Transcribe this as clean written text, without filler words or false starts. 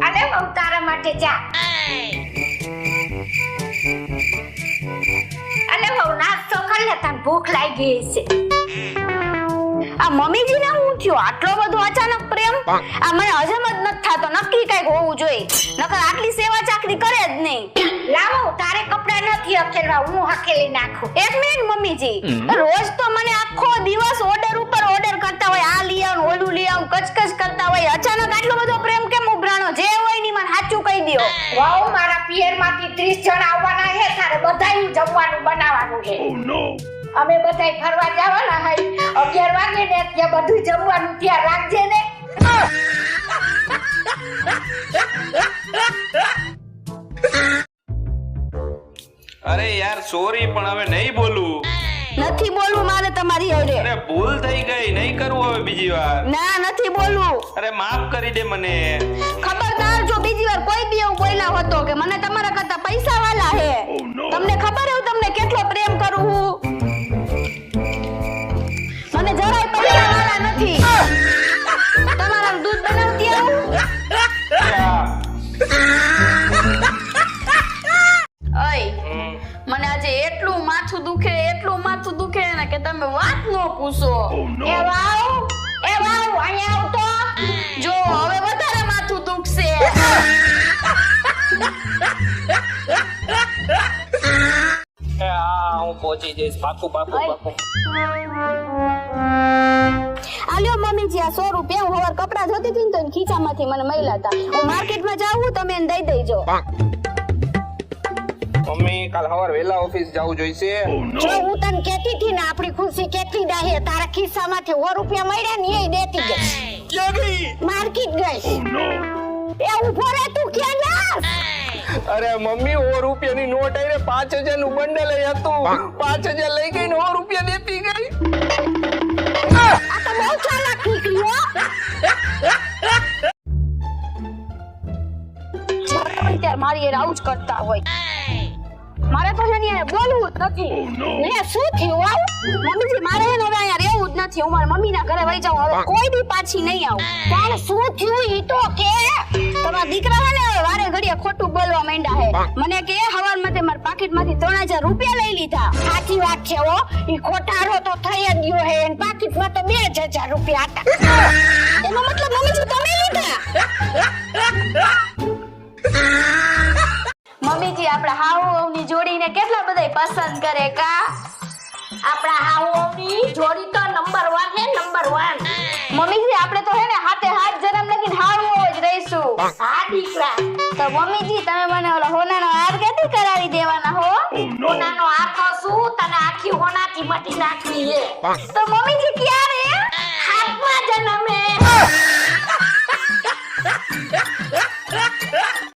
અને હું તારા માટે જા અને હું નાસ્તો કરી લે તને ભૂખ લાગી છે આ મમ્મીજીને હું થયો આટલો બધો અચાનક પ્રેમ આ મને હજમ જ નથી થાતો નક્કી કઈક હોવું જોઈએ નકર આટલી સેવા ચાકરી કરે જ નહીં લાવો તારે કપડા નથી હકેલવા હું હકેલી નાખું એક મિનિટ મમ્મીજી રોજ તો મને આખો દિવસ ઓર્ડર ઉપર ઓર્ડર કરતા હોય આ લઈ આવ ઓલું લઈ આવ કચકચ કરતા હોય અચાનક આટલો બધો પ્રેમ કેમ ઉભરાણો જે હોય ની મને સાચું કહી દ્યો વાવ મારા પિયર માંથી 30 જણ આવવાના છે તારે બધાયનું જમવાનું બનાવવાનું છે અમે બધાય ફરવા જવાના હઈ 11 વાગે ને ત્યાં બધું જમવાનું ત્યાં રાખજે ને અરે યાર સોરી પણ હવે નહીં બોલું નથી બોલવું મારે તમારી હારે અરે ભૂલ થઈ ગઈ નહીં કરવું હવે બીજી વાર ના નથી બોલવું અરે માફ કરી દે મને ખબરદાર જો બીજી વાર કોઈ બી એવું બોલ્યા હતો કે મને તમારા કરતા પૈસા વાલા હે તમને ખબર હે હું તમને કેટલો પ્રેમ કરું હું મને જરાય પૈસા વાલા નથી તમારા દૂધ બનાવતી આવું ઓય મને આજે એટલું માથું દુખે ને કે તમે વાત ન પૂછો એ વાવ અહીંયા આવતો જો હવે વધારે માથું દુખશે હું પહોંચી જઈશ પાકું આલ્યો મમ્મીજી આ 100 રૂપિયા હું હવાર કપડા ધોતી હતી ને તો ખીચામાંથી મને મળ્યા હતા હું માર્કેટમાં જાઉં તમે એને દઈ દેજો મમ્મી કાલ સવાર વેલા ઓફિસ જવું જોઈશે જો હું તને કહેતી હતી ને આપણી ખુશી કેટલી ડાહે તારા ખિસ્સામાંથી 100 રૂપિયા મળ્યા ને એ દેતી ગઈ માર્કેટ ગઈ એ ઉભો રહે તું ક્યાં જાસ અરે મમ્મી 100 રૂપિયાની નોટ આઈને 5000 નું બંડલ હતું 5000 લઈ ગઈ ને 100 રૂપિયા દેતી ગઈ આ તો બહુ ચાલાક નીકળી હો ત્યારે મારી એ આવું જ કરતા હોય મારે તો છે ને બોલવું જ નથી ને શું થયું આવ મમ્મીજી મારે હવે અહીંયા રહેવું જ નથી હું મારા મમ્મીના ઘરે વઈ જાઉં હવે કોઈ દી પાછી નહીં આવું પણ શું થયું ઈ તો કે તમારા દીકરા હે ને વારે ઘડીએ ખોટું બોલવા માંડ્યા હે મને કે હવારમાં તે મારા પાકીટમાંથી 3000 રૂપિયા લઈ લીધા સાચી વાત છે હો ઈ ખોટારો તો થઈ જ ગયો હે અને પાકીટમાં તો 2000 રૂપિયા હતા એનો મતલબ મમ્મીજી તમે લીધા મમ્મીજી આપણા હાઉની જોડીને કેટલા બધાય પસંદ કરે કા આપણા હાઉની જોડી તો નંબર 1 હે નંબર 1 મમ્મીજી આપણે તો હે ને હાથે હાથ જન્મ લગીને હાઉઓ જ રહીશું હા દીકરા તો મમ્મીજી તમે મને ઓલો હોનાનો હાર ક્યાંથી કરાવી દેવાના હો હોનાનો હાર તો શું તને આખી હોનાથી મટી નાખવી હે તો મમ્મીજી ક્યારે હાથમાં જન્મે